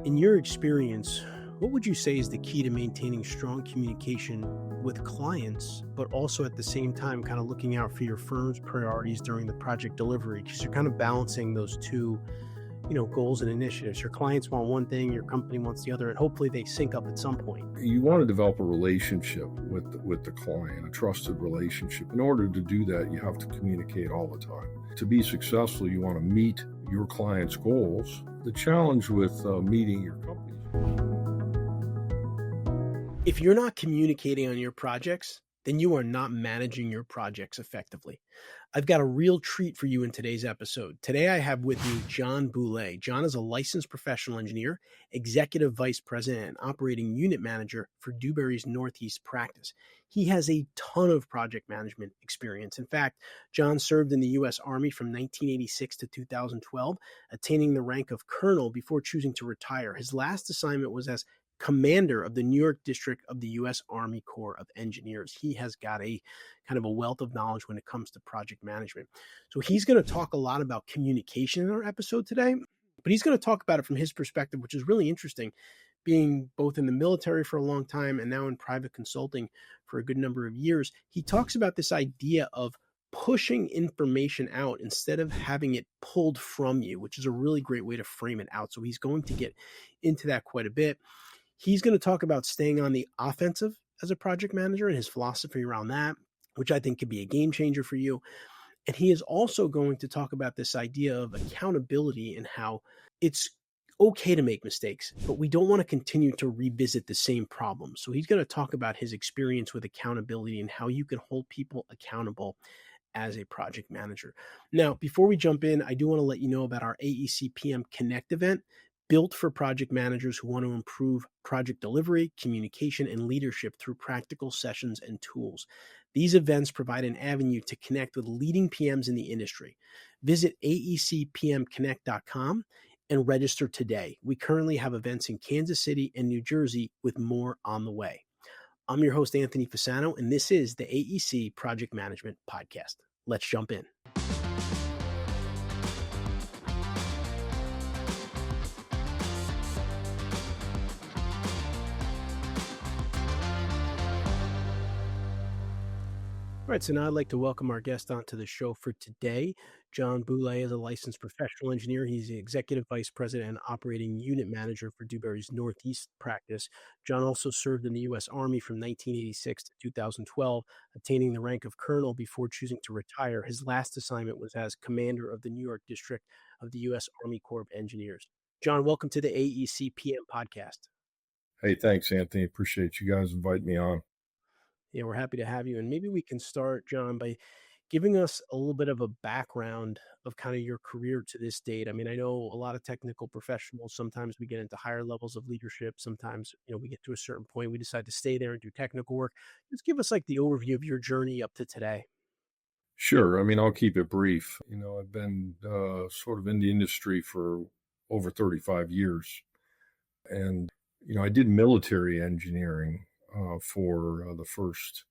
In your experience, what would you say is the key to maintaining strong communication with clients, but also at the same time kind of looking out for your firm's priorities during the project delivery? Because you're kind of balancing those two, goals and initiatives. Your clients want one thing, your company wants the other, and hopefully they sync up at some point. You want to develop a relationship with the client, a trusted relationship. In order to do that, you have to communicate all the time. To be successful, you want to meet your client's goals. The challenge with meeting your company. If you're not communicating on your projects, then you are not managing your projects effectively. I've got a real treat for you in today's episode. Today I have with me John Boulé. John is a licensed professional engineer, executive vice president, and operating unit manager for Dewberry's Northeast practice. He has a ton of project management experience. In fact, John served in the U.S. Army from 1986 to 2012, attaining the rank of colonel before choosing to retire. His last assignment was as commander of the New York district of the U.S. Army Corps of Engineers. He has got a kind of a wealth of knowledge when it comes to project management. So he's going to talk a lot about communication in our episode today, but he's going to talk about it from his perspective, which is really interesting, being both in the military for a long time and now in private consulting for a good number of years. He talks about this idea of pushing information out instead of having it pulled from you, which is a really great way to frame it out. So he's going to get into that quite a bit. He's going to talk about staying on the offensive as a project manager and his philosophy around that, which I think could be a game changer for you. And he is also going to talk about this idea of accountability and how it's okay to make mistakes, but we don't want to continue to revisit the same problem. So he's going to talk about his experience with accountability and how you can hold people accountable as a project manager. Now, before we jump in, I do want to let you know about our AEC PM Connect event, built for project managers who want to improve project delivery, communication, and leadership through practical sessions and tools. These events provide an avenue to connect with leading PMs in the industry. Visit aecpmconnect.com and register today. We currently have events in Kansas City and New Jersey with more on the way. I'm your host, Anthony Fasano, and this is the AEC Project Management Podcast. Let's jump in. All right, so now I'd like to welcome our guest onto the show for today. John Boulé is a licensed professional engineer. He's the executive vice president and operating unit manager for Dewberry's Northeast practice. John also served in the U.S. Army from 1986 to 2012, attaining the rank of colonel before choosing to retire. His last assignment was as commander of the New York district of the U.S. Army Corps of Engineers. John, welcome to the AEC PM podcast. Hey, thanks, Anthony. Appreciate you guys inviting me on. Yeah, we're happy to have you. And maybe we can start, John, by giving us a little bit of a background of kind of your career to this date. I mean, I know a lot of technical professionals, sometimes we get into higher levels of leadership. Sometimes, we get to a certain point, we decide to stay there and do technical work. Just give us like the overview of your journey up to today. Sure. I mean, I'll keep it brief. I've been sort of in the industry for over 35 years. And, I did military engineering for the first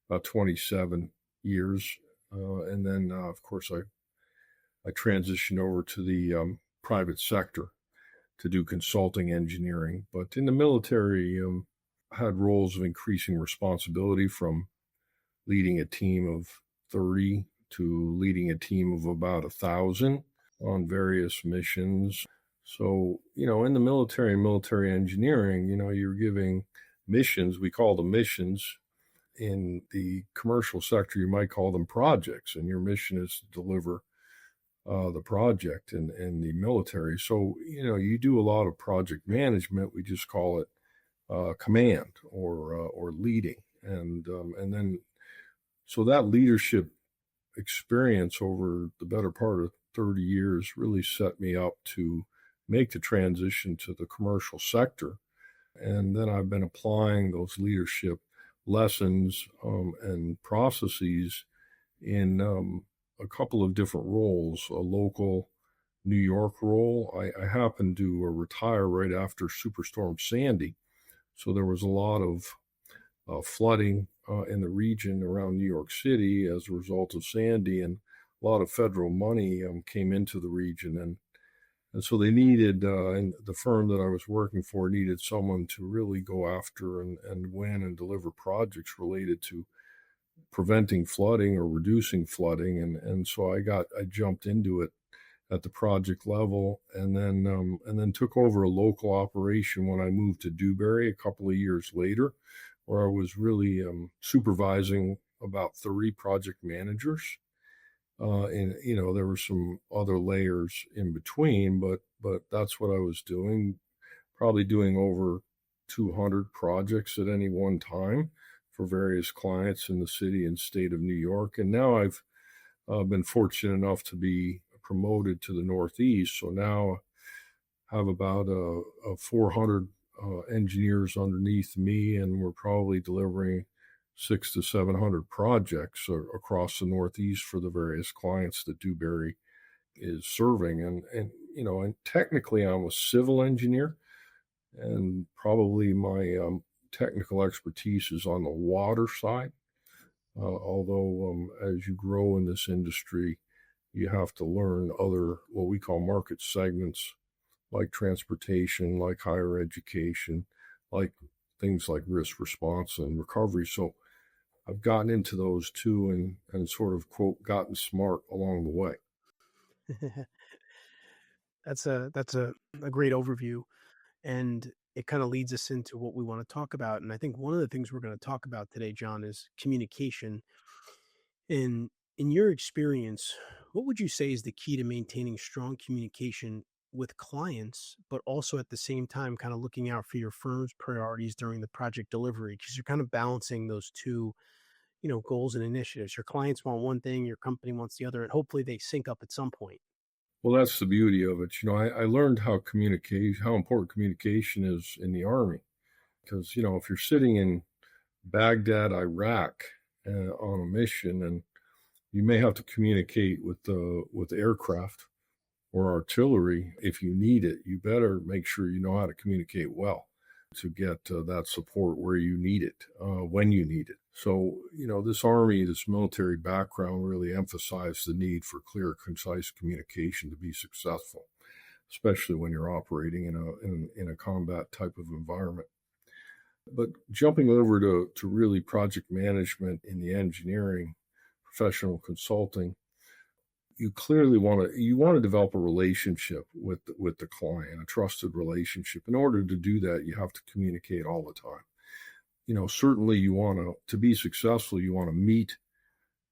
27 years. And then, of course, I transitioned over to the private sector to do consulting engineering. But in the military, I had roles of increasing responsibility, from leading a team of 30 to leading a team of about 1,000 on various missions. So, in the military engineering, you're giving missions. We call them missions. In the commercial sector, you might call them projects, and your mission is to deliver the project in the military. So, you do a lot of project management. We just call it command or leading. And then, so that leadership experience over the better part of 30 years really set me up to make the transition to the commercial sector. And then I've been applying those leadership lessons and processes in a couple of different roles. A local New York role. I happened to retire right after Superstorm Sandy. So there was a lot of flooding in the region around New York City as a result of Sandy, and a lot of federal money came into the region. And so they needed, and the firm that I was working for needed someone to really go after and win and deliver projects related to preventing flooding or reducing flooding. And so I jumped into it at the project level, and then took over a local operation when I moved to Dewberry a couple of years later, where I was really supervising about 30 project managers. And there were some other layers in between, but that's what I was doing. Probably doing over 200 projects at any one time for various clients in the city and state of New York. And now I've been fortunate enough to be promoted to the Northeast. So now I have about 400 engineers underneath me, and we're probably delivering 600 to 700 projects across the Northeast for the various clients that Dewberry is serving. And technically I'm a civil engineer, and probably my technical expertise is on the water side. Although as you grow in this industry, you have to learn other, what we call market segments, like transportation, like higher education, like things like risk response and recovery. So I've gotten into those too, and sort of, quote, gotten smart along the way. That's a great overview, and it kind of leads us into what we want to talk about. And I think one of the things we're going to talk about today, John, is communication. In your experience, what would you say is the key to maintaining strong communication with clients, but also at the same time kind of looking out for your firm's priorities during the project delivery? Because you're kind of balancing those two, goals and initiatives. Your clients want one thing, your company wants the other, and hopefully they sync up at some point. Well, that's the beauty of it. I learned how important communication is in the Army. Because, if you're sitting in Baghdad, Iraq, on a mission, and you may have to communicate with aircraft or artillery if you need it, you better make sure you know how to communicate well to get that support where you need it, when you need it. So, this military background really emphasized the need for clear, concise communication to be successful, especially when you're operating in a combat type of environment. But jumping over to really project management in the engineering, professional consulting, you clearly want to develop a relationship with the client, a trusted relationship. In order to do that, you have to communicate all the time. Certainly you want to be successful, you want to meet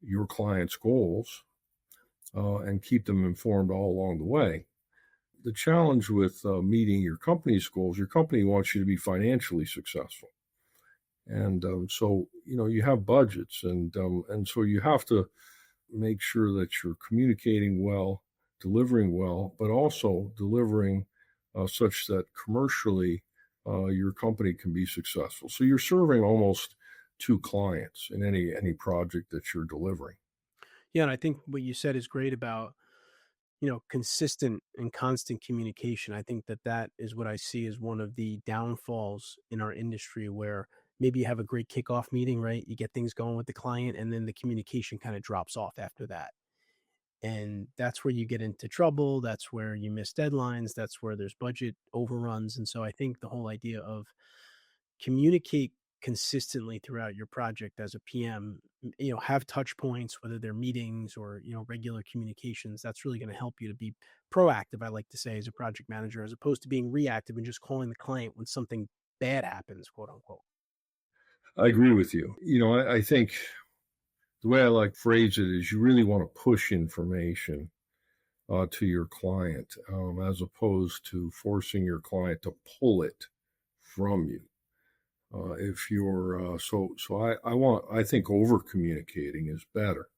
your client's goals, and keep them informed all along the way. The challenge with meeting your company's goals, your company wants you to be financially successful. And so, you have budgets, and so you have to make sure that you're communicating well, delivering well, but also delivering such that commercially your company can be successful. So you're serving almost two clients in any project that you're delivering. Yeah, and I think what you said is great about, consistent and constant communication. I think that is what I see as one of the downfalls in our industry, where maybe you have a great kickoff meeting, right? You get things going with the client, and then the communication kind of drops off after that. And that's where you get into trouble. That's where you miss deadlines. That's where there's budget overruns. And so I think the whole idea of communicate consistently throughout your project as a PM, have touch points, whether they're meetings or, regular communications. That's really going to help you to be proactive, I like to say, as a project manager, as opposed to being reactive and just calling the client when something bad happens, quote unquote. I agree with you. I think the way I like to phrase it is you really want to push information to your client, as opposed to forcing your client to pull it from you. If you're I think over communicating is better.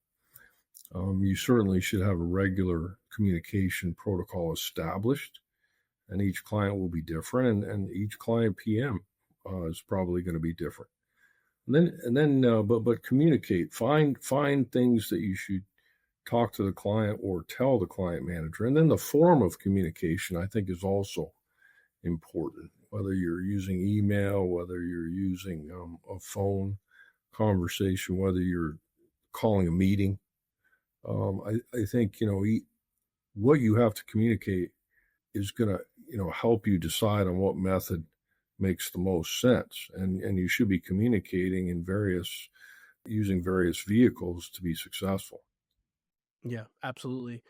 You certainly should have a regular communication protocol established, and each client will be different, and each client PM is probably going to be different. But communicate. Find things that you should talk to the client or tell the client manager, and then the form of communication I think is also important. Whether you're using email, whether you're using a phone conversation, whether you're calling a meeting, I think what you have to communicate is going to, help you decide on what method makes the most sense. And you should be communicating using various vehicles to be successful. Yeah, absolutely.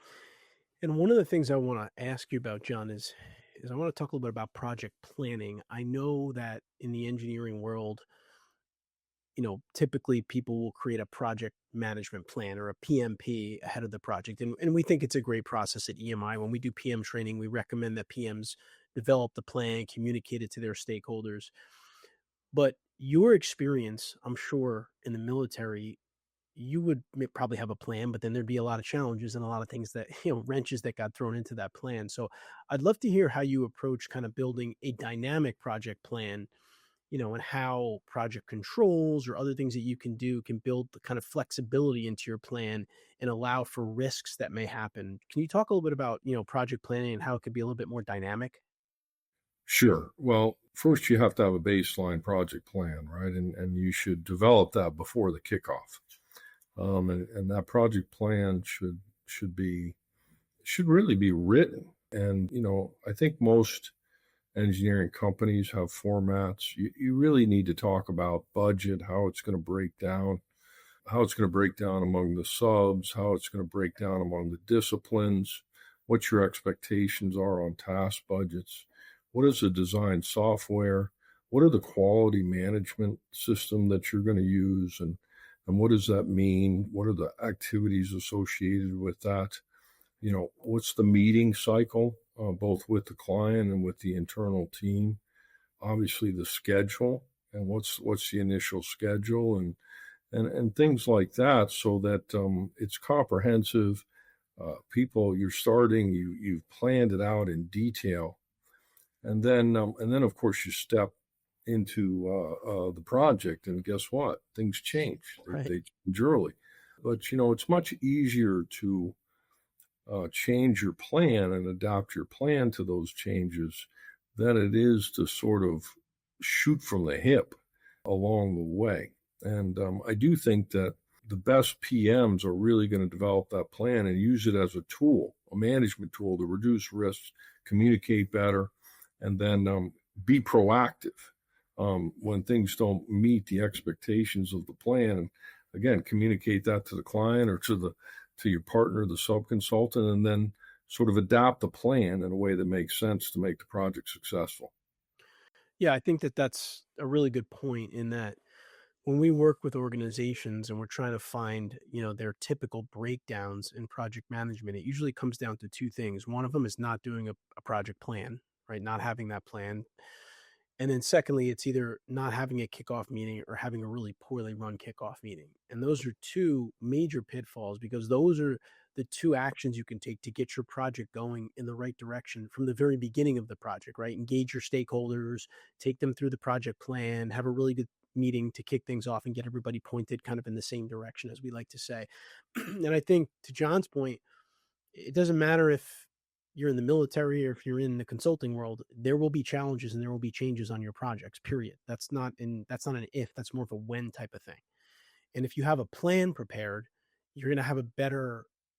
And one of the things I want to ask you about, John, is I want to talk a little bit about project planning. I know that in the engineering world, typically people will create a project management plan or a PMP ahead of the project. And we think it's a great process at EMI. When we do PM training, we recommend that PMs develop the plan, communicate it to their stakeholders. But your experience, I'm sure, in the military, you would probably have a plan, but then there'd be a lot of challenges and a lot of things that, wrenches that got thrown into that plan. So I'd love to hear how you approach kind of building a dynamic project plan, and how project controls or other things that you can do can build the kind of flexibility into your plan and allow for risks that may happen. Can you talk a little bit about, project planning and how it could be a little bit more dynamic? Sure. Well, first you have to have a baseline project plan, right? And you should develop that before the kickoff. And that project plan should really be written. And, I think most engineering companies have formats. You really need to talk about budget, how it's going to break down, among the subs, how it's going to break down among the disciplines, what your expectations are on task budgets, what is the design software, what are the quality management system that you're going to use, and what does that mean? What are the activities associated with that? What's the meeting cycle, both with the client and with the internal team? Obviously, the schedule and what's the initial schedule and things like that, so that it's comprehensive. You're starting, you've planned it out in detail, and then of course you step into the project, and guess what? Things change. Right. They change early, but it's much easier to change your plan and adapt your plan to those changes than it is to sort of shoot from the hip along the way. And I do think that the best PMs are really going to develop that plan and use it as a tool, a management tool to reduce risks, communicate better, and then be proactive when things don't meet the expectations of the plan. And again, communicate that to the client or to your partner, the sub-consultant, and then sort of adapt the plan in a way that makes sense to make the project successful. Yeah, I think that that's a really good point in that when we work with organizations and we're trying to find, their typical breakdowns in project management, it usually comes down to two things. One of them is not doing a project plan, right? Not having that plan. And then secondly, it's either not having a kickoff meeting or having a really poorly run kickoff meeting. And those are two major pitfalls because those are the two actions you can take to get your project going in the right direction from the very beginning of the project, right? Engage your stakeholders, take them through the project plan, have a really good meeting to kick things off and get everybody pointed kind of in the same direction, as we like to say. And I think to John's point, it doesn't matter if you're in the military or if you're in the consulting world, there will be challenges and there will be changes on your projects, period. That's not an if, that's more of a when type of thing. And if you have a plan prepared, you're going to have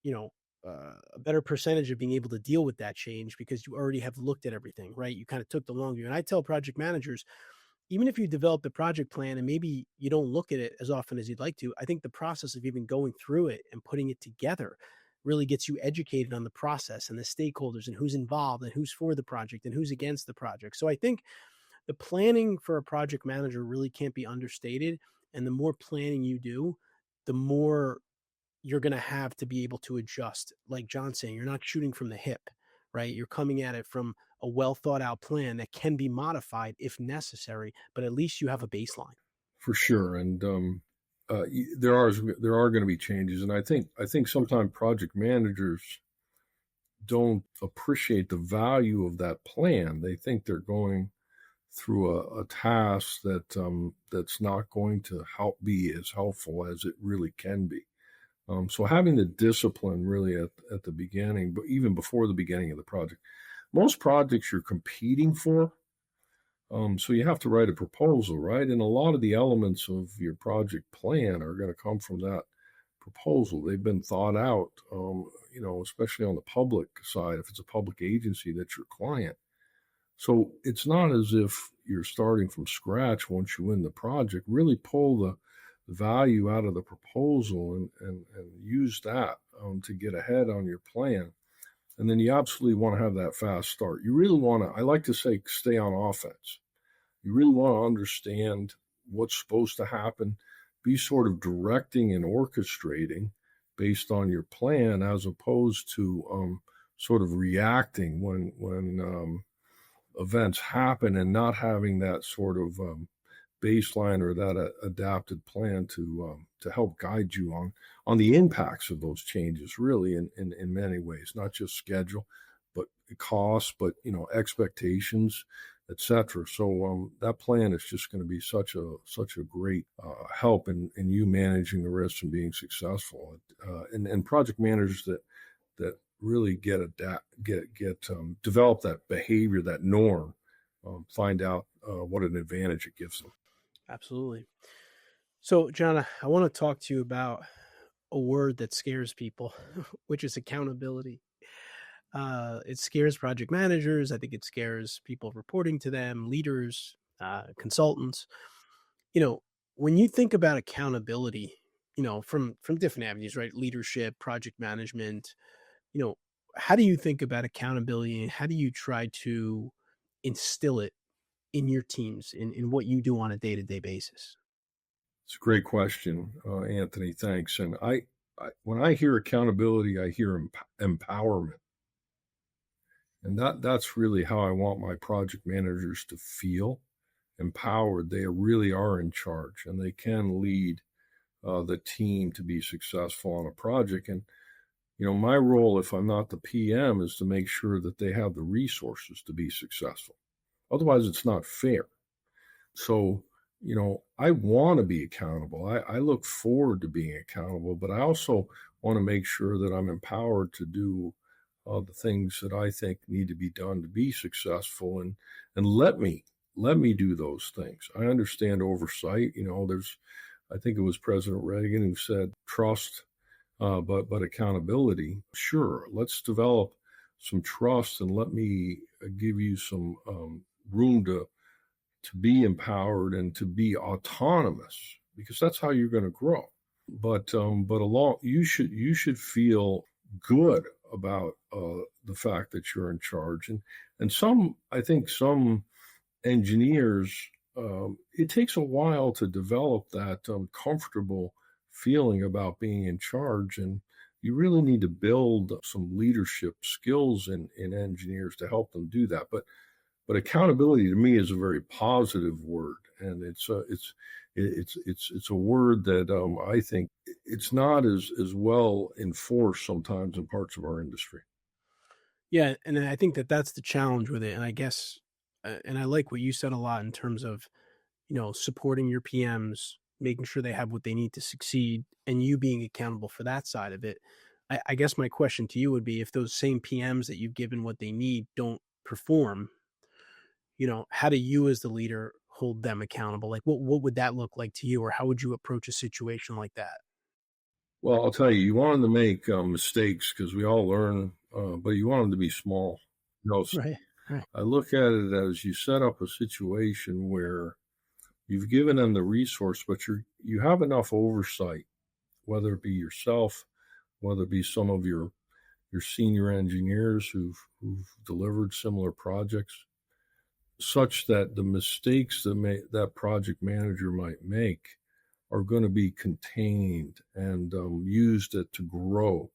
you know, a better percentage of being able to deal with that change because you already have looked at everything, right? You kind of took the long view. And I tell project managers, even if you develop the project plan and maybe you don't look at it as often as you'd like to, I think the process of even going through it and putting it together really gets you educated on the process and the stakeholders and who's involved and who's for the project and who's against the project. So I think the planning for a project manager really can't be understated. And the more planning you do, the more you're going to have to be able to adjust. Like John's saying, you're not shooting from the hip, right? You're coming at it from a well thought out plan that can be modified if necessary, but at least you have a baseline. For sure. And there are going to be changes, and I think sometimes project managers don't appreciate the value of that plan. They think they're going through a task that's not going to be as helpful as it really can be. So having the discipline really at the beginning, but even before the beginning of the project, most projects you're competing for. So you have to write a proposal, right? And a lot of the elements of your project plan are going to come from that proposal. They've been thought out, especially on the public side, if it's a public agency that's your client. So it's not as if you're starting from scratch once you win the project. Really pull the value out of the proposal and use that to get ahead on your plan. And then you absolutely want to have that fast start. You really want to, I like to say, stay on offense. You really want to understand what's supposed to happen, be sort of directing and orchestrating based on your plan, as opposed to sort of reacting when events happen, and not having that sort of baseline or that adapted plan to help guide you on the impacts of those changes, really in many ways, not just schedule, but costs, but expectations, etc. So that plan is just going to be such a great help in you managing the risks and being successful. And project managers that really develop that behavior, that norm, find out what an advantage it gives them. Absolutely. So, John, I want to talk to you about a word that scares people, which is accountability. It scares project managers. I think it scares people reporting to them, leaders, consultants. When you think about accountability, from different avenues, right? Leadership, project management, how do you think about accountability, and how do you try to instill it in your teams, in what you do on a day-to-day basis? It's a great question, Anthony. Thanks. And when I hear accountability, I hear empowerment. And that's really how I want my project managers to feel empowered. They really are in charge, and they can lead the team to be successful on a project. And, my role, if I'm not the PM, is to make sure that they have the resources to be successful. Otherwise, it's not fair. So, I want to be accountable. I look forward to being accountable, but I also want to make sure that I'm empowered to do the things that I think need to be done to be successful, and let me do those things. I understand oversight. I think it was President Reagan who said trust, but accountability. Sure, let's develop some trust, and let me give you some room to be empowered and to be autonomous, because that's how you're going to grow. But you should feel good about the fact that you're in charge. And I think some engineers, it takes a while to develop that comfortable feeling about being in charge, and you really need to build some leadership skills in engineers to help them do that. But accountability to me is a very positive word, and it's a word that I think it's not as well enforced sometimes in parts of our industry. Yeah, and I think that's the challenge with it. And I guess, and I like what you said a lot in terms of, supporting your PMs, making sure they have what they need to succeed, and you being accountable for that side of it. I guess my question to you would be, if those same PMs that you've given what they need don't perform, how do you as the leader hold them accountable? Like what would that look like to you, or how would you approach a situation like that? Well, I'll tell you, you want them to make mistakes, because we all learn, but you want them to be small. Right. I look at it as you set up a situation where you've given them the resource, but you have enough oversight, whether it be yourself, whether it be some of your senior engineers who've delivered similar projects, such that the mistakes that project manager might make are going to be contained and used to grow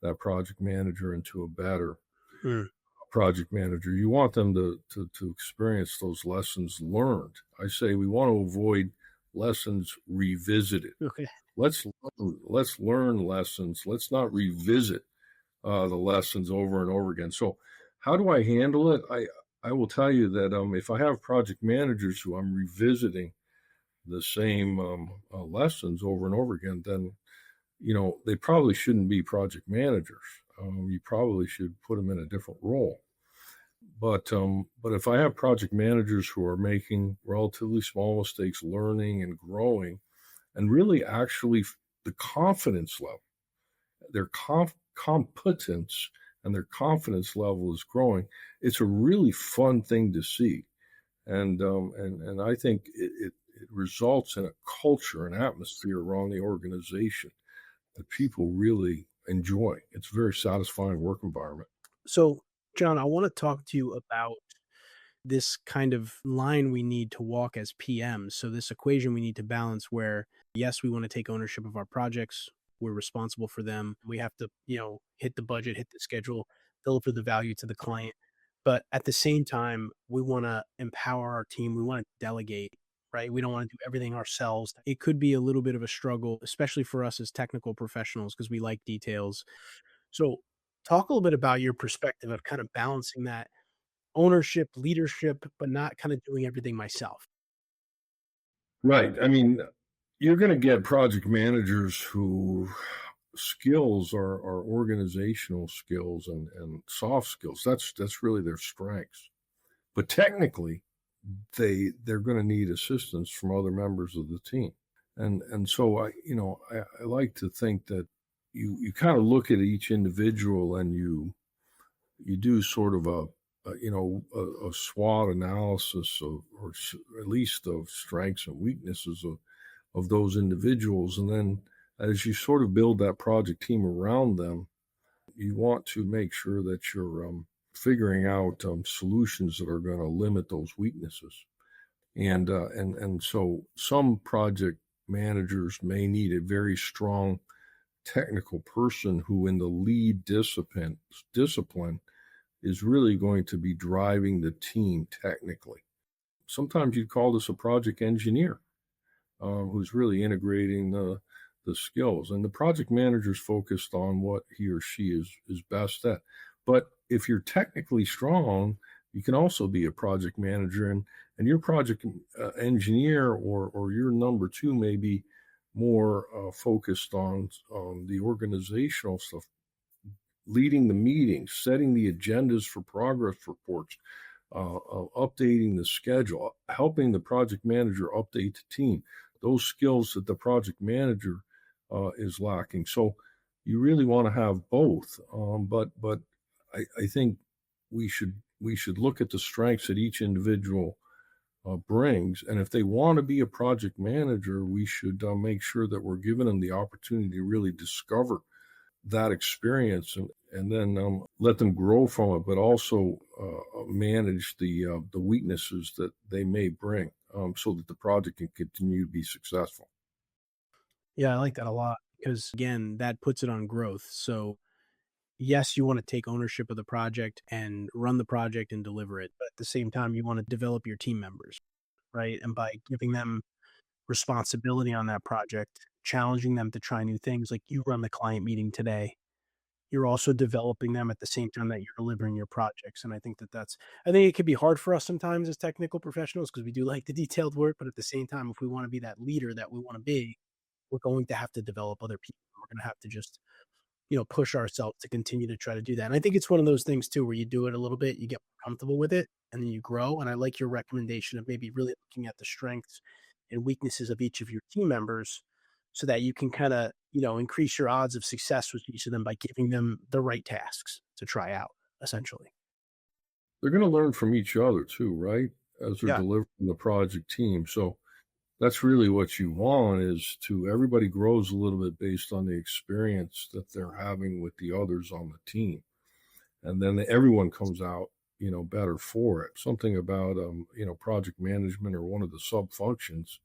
that project manager into a better project manager. You want them to experience those lessons learned. I say we want to avoid lessons revisited. Okay. Let's learn lessons. Let's not revisit the lessons over and over again. So how do I handle it? I will tell you that if I have project managers who I'm revisiting the same lessons over and over again, then they probably shouldn't be project managers. You probably should put them in a different role. But if I have project managers who are making relatively small mistakes, learning and growing, and really actually the confidence level, competence and their confidence level is growing, it's a really fun thing to see. And I think it results in a culture, an atmosphere around the organization that people really enjoy. It's a very satisfying work environment. So, John, I want to talk to you about this kind of line we need to walk as PMs. So this equation we need to balance where, yes, we want to take ownership of our projects. We're responsible for them. We have to, hit the budget, hit the schedule, deliver the value to the client. But at the same time, we want to empower our team. We want to delegate, right? We don't want to do everything ourselves. It could be a little bit of a struggle, especially for us as technical professionals, because we like details. So talk a little bit about your perspective of kind of balancing that ownership, leadership, but not kind of doing everything myself. Right. I mean, you're going to get project managers who skills are organizational skills and soft skills. That's really their strengths. But technically, they're going to need assistance from other members of the team. And so I like to think that you kind of look at each individual and you do sort of a SWOT analysis or at least of strengths and weaknesses of those individuals. And then as you sort of build that project team around them, you want to make sure that you're figuring out solutions that are going to limit those weaknesses. And so some project managers may need a very strong technical person who in the lead discipline is really going to be driving the team technically. Sometimes you'd call this a project engineer who's really integrating the skills. And the project manager's focused on what he or she is best at. But if you're technically strong, you can also be a project manager. And your project engineer or your number two may be more focused on the organizational stuff, leading the meetings, setting the agendas for progress reports, updating the schedule, helping the project manager update the team, those skills that the project manager is lacking. So you really want to have both. But I think we should look at the strengths that each individual brings. And if they want to be a project manager, we should make sure that we're giving them the opportunity to really discover that experience and then let them grow from it, but also manage the weaknesses that they may bring so that the project can continue to be successful. Yeah, I like that a lot because, again, that puts it on growth. So, yes, you want to take ownership of the project and run the project and deliver it. But at the same time, you want to develop your team members, right? And by giving them responsibility on that project, challenging them to try new things, like you run the client meeting today, you're also developing them at the same time that you're delivering your projects. And I think I think it can be hard for us sometimes as technical professionals because we do like the detailed work. But at the same time, if we want to be that leader that we want to be, we're going to have to develop other people. We're going to have to just, push ourselves to continue to try to do that. And I think it's one of those things too, where you do it a little bit, you get comfortable with it, and then you grow. And I like your recommendation of maybe really looking at the strengths and weaknesses of each of your team members so that you can kind of, increase your odds of success with each of them by giving them the right tasks to try out, essentially. They're going to learn from each other too, right? As they're Yeah. delivering the project team. So that's really what you want is to everybody grows a little bit based on the experience that they're having with the others on the team. And then everyone comes out, better for it. Something about, project management or one of the sub functions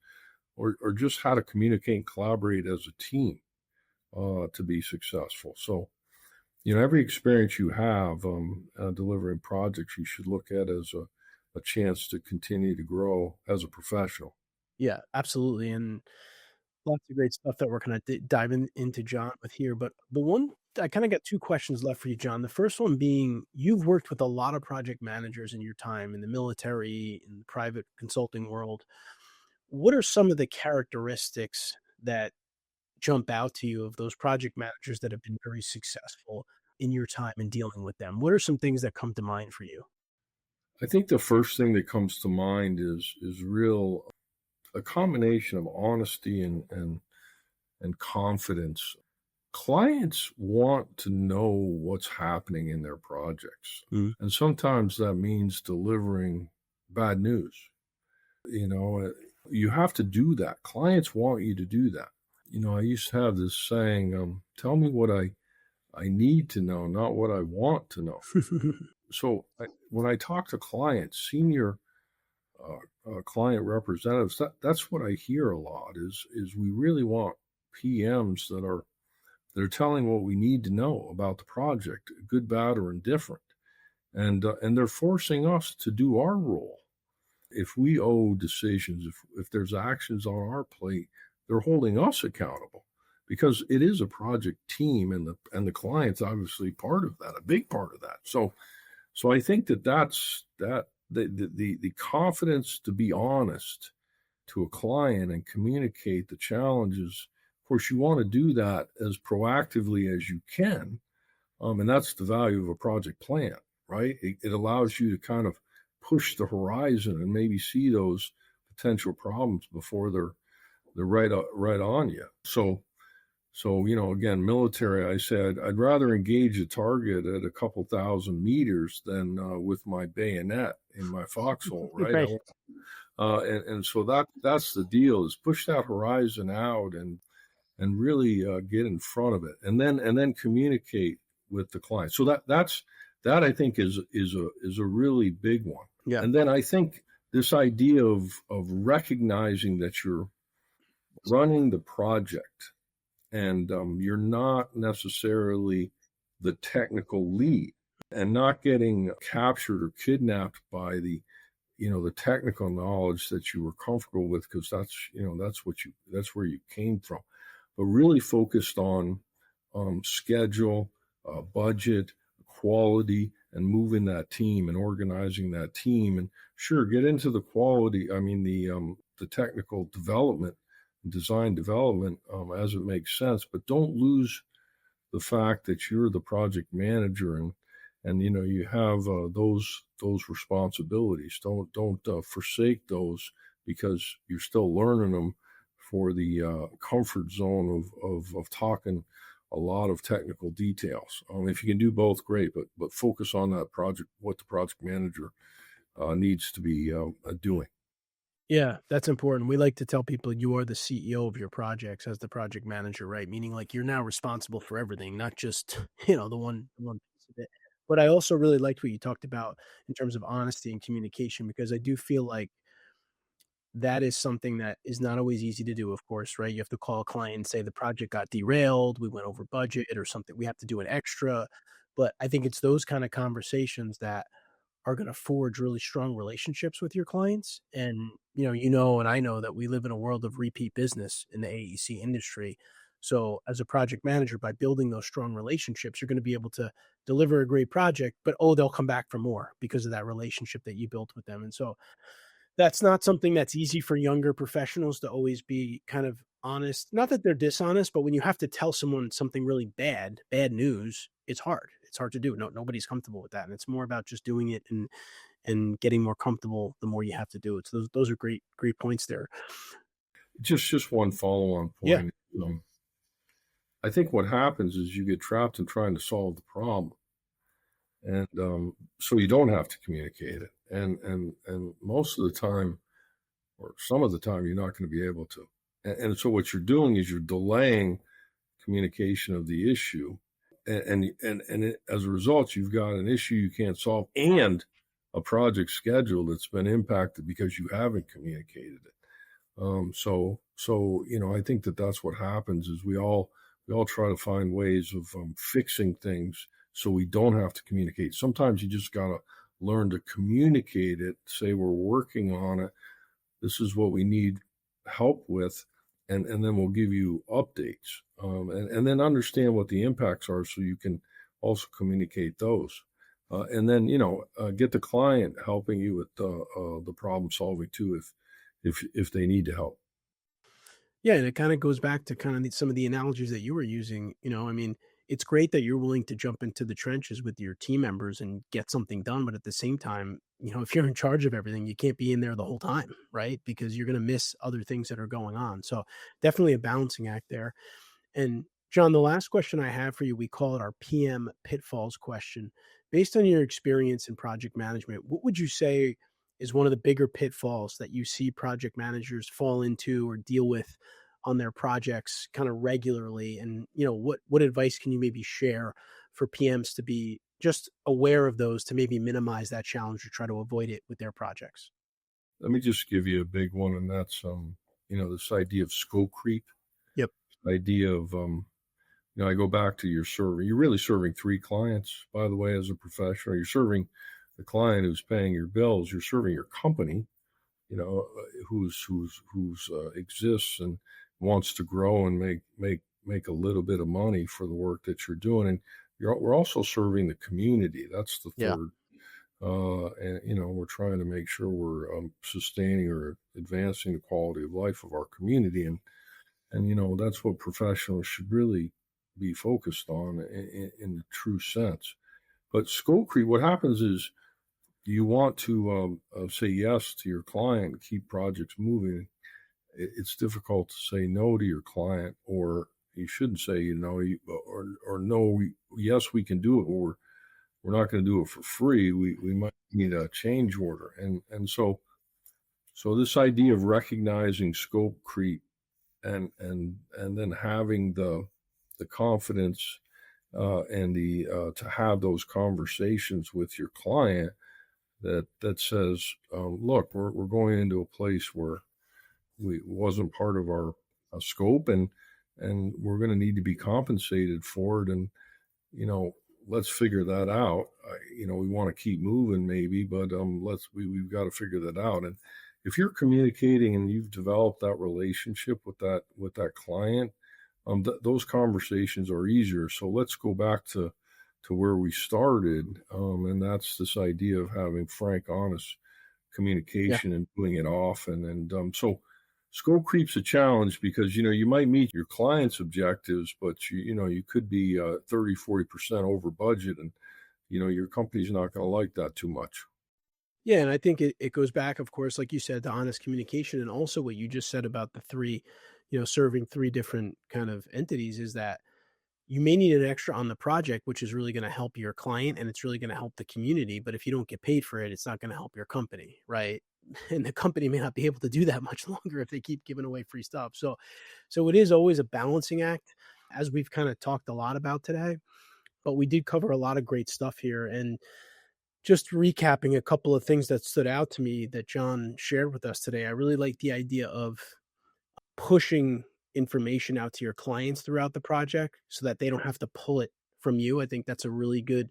or just how to communicate and collaborate as a team to be successful. So, every experience you have delivering projects, you should look at as a chance to continue to grow as a professional. Yeah, absolutely. And lots of great stuff that we're kind of diving into, John, with here. But the one, I kind of got two questions left for you, John. The first one being, you've worked with a lot of project managers in your time in the military, in the private consulting world. What are some of the characteristics that jump out to you of those project managers that have been very successful in your time in dealing with them? What are some things that come to mind for you? I think the first thing that comes to mind is real a combination of honesty and confidence. clients want to know what's happening in their projects. Mm. And sometimes that means delivering bad news. You know, you have to do that. Clients want you to do that. You know, I used to have this saying, tell me what I need to know, not what I want to know. So when I talk to clients, senior client representatives, that's what I hear a lot is we really want PMs that are they're telling what we need to know about the project, good, bad, or indifferent, and they're forcing us to do our role. If we owe decisions, if there's actions on our plate, they're holding us accountable because it is a project team, and the client's obviously part of that, a big part of that. So I think that's the confidence to be honest to a client and communicate the challenges. Of course, you want to do that as proactively as you can, and that's the value of a project plan, right? It allows you to kind of push the horizon and maybe see those potential problems before they're right on you. So you know, again, military, I said I'd rather engage a target at a couple thousand meters than with my bayonet in my foxhole, right? Right. And so that's the deal: is push that horizon out and really get in front of it, and then communicate with the client. So that I think is a really big one. Yeah. And then I think this idea of recognizing that you're running the project and you're not necessarily the technical lead, and not getting captured or kidnapped by the technical knowledge that you were comfortable with, because that's where you came from, but really focused on schedule, budget, quality, and moving that team and organizing that team. And sure, get into the quality, the technical development, design development as it makes sense, but don't lose the fact that you're the project manager and you have those responsibilities. Don't forsake those because you're still learning them for the comfort zone of talking a lot of technical details. If you can do both, great, but focus on that project, what the project manager needs to be doing. Yeah, that's important. We like to tell people you are the CEO of your projects as the project manager, right? Meaning like you're now responsible for everything, not just, the one piece of it. But I also really liked what you talked about in terms of honesty and communication, because I do feel like that is something that is not always easy to do, of course, right? You have to call a client and say the project got derailed, we went over budget or something, we have to do an extra. But I think it's those kind of conversations that are going to forge really strong relationships with your clients. And, and I know that we live in a world of repeat business in the AEC industry. So as a project manager, by building those strong relationships, you're going to be able to deliver a great project, but they'll come back for more because of that relationship that you built with them. And so that's not something that's easy for younger professionals to always be kind of honest. Not that they're dishonest, but when you have to tell someone something really bad news, it's hard. It's hard to do. Nobody's comfortable with that. And it's more about just doing it and getting more comfortable the more you have to do it. So those are great points there. Just one follow-on Yeah. point. I think what happens is you get trapped in trying to solve the problem, and so you don't have to communicate it. And most of the time, or some of the time, you're not going to be able to. And so what you're doing is you're delaying communication of the issue, and as a result, you've got an issue you can't solve and a project schedule that's been impacted because you haven't communicated it. So I think that's what happens is we all try to find ways of fixing things so we don't have to communicate. Sometimes you just got to learn to communicate it, say we're working on it, this is what we need help with, and then we'll give you updates, and then understand what the impacts are so you can also communicate those. And then, get the client helping you with the problem solving too, if they need to help. Yeah, and it kind of goes back to kind of some of the analogies that you were using. It's great that you're willing to jump into the trenches with your team members and get something done, but at the same time, if you're in charge of everything, you can't be in there the whole time, right? Because you're going to miss other things that are going on. So definitely a balancing act there. And John, the last question I have for you, we call it our PM pitfalls question. Based on your experience in project management, what would you say is one of the bigger pitfalls that you see project managers fall into or deal with on their projects kind of regularly? And, what advice can you maybe share for PMs to be just aware of those to maybe minimize that challenge or try to avoid it with their projects? Let me just give you a big one, and that's this idea of scope creep, Yep. idea of I go back to your serving. You're really serving three clients, by the way, as a professional. You're serving the client who's paying your bills. You're serving your company, who's exists and wants to grow and make a little bit of money for the work that you're doing. And we're also serving the community. That's the Yeah. third. And we're trying to make sure we're sustaining or advancing the quality of life of our community, and that's what professionals should really be focused on in the true sense. But scope creep, what happens is you want to say yes to your client, keep projects moving. It's difficult to say no to your client, or you shouldn't say or no. Yes, we can do it, or we're not going to do it for free. We might need a change order, and so this idea of recognizing scope creep and then having the confidence and the to have those conversations with your client that says, look, we're going into a place where we wasn't part of our scope, and we're going to need to be compensated for it, and let's figure that out. We want to keep moving maybe, but we've got to figure that out. And if you're communicating and you've developed that relationship with that client, those conversations are easier. So let's go back to where we started, and that's this idea of having frank, honest communication and doing it often. And so scope creep's a challenge because you might meet your client's objectives, but you could be 30-40% over budget, and your company's not going to like that too much. Yeah, and I think it goes back, of course, like you said, to honest communication, and also what you just said about the three, serving three different kind of entities, is that you may need an extra on the project, which is really going to help your client and it's really going to help the community. But if you don't get paid for it, it's not going to help your company, right? And the company may not be able to do that much longer if they keep giving away free stuff. So it is always a balancing act, as we've kind of talked a lot about today. But we did cover a lot of great stuff here. And just recapping a couple of things that stood out to me that John shared with us today, I really like the idea of pushing information out to your clients throughout the project so that they don't have to pull it from you. I think that's a really good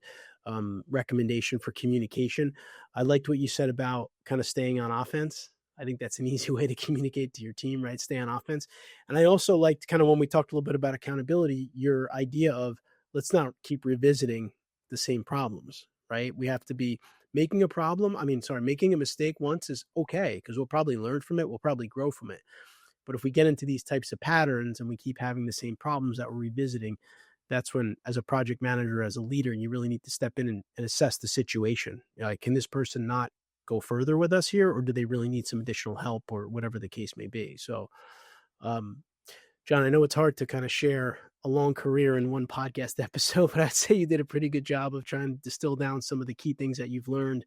recommendation for communication. I liked what you said about kind of staying on offense. I think that's an easy way to communicate to your team, right? Stay on offense. And I also liked kind of when we talked a little bit about accountability, your idea of let's not keep revisiting the same problems, right? We have to be making a mistake once is okay because we'll probably learn from it. We'll probably grow from it. But if we get into these types of patterns and we keep having the same problems that we're revisiting, that's when, as a project manager, as a leader, you really need to step in and assess the situation. Like, can this person not go further with us here, or do they really need some additional help, or whatever the case may be? So, John, I know it's hard to kind of share a long career in one podcast episode, but I'd say you did a pretty good job of trying to distill down some of the key things that you've learned.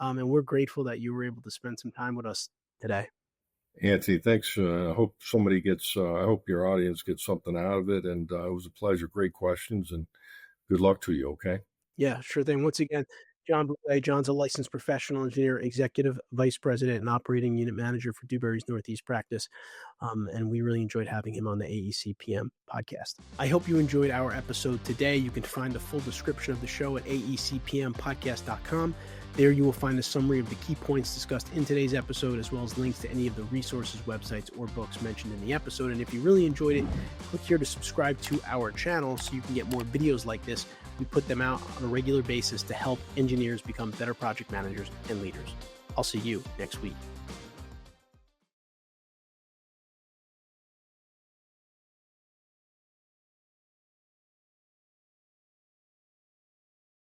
And we're grateful that you were able to spend some time with us today. Anthony, thanks. I hope I hope your audience gets something out of it. And it was a pleasure. Great questions, and good luck to you. Okay. Yeah, sure thing. Once again, John Boulé. John's a licensed professional engineer, executive vice president, and operating unit manager for Dewberry's Northeast practice. And we really enjoyed having him on the AEC PM podcast. I hope you enjoyed our episode today. You can find the full description of the show at aecpmpodcast.com. There you will find a summary of the key points discussed in today's episode, as well as links to any of the resources, websites, or books mentioned in the episode. And if you really enjoyed it, click here to subscribe to our channel so you can get more videos like this. We put them out on a regular basis to help engineers become better project managers and leaders. I'll see you next week.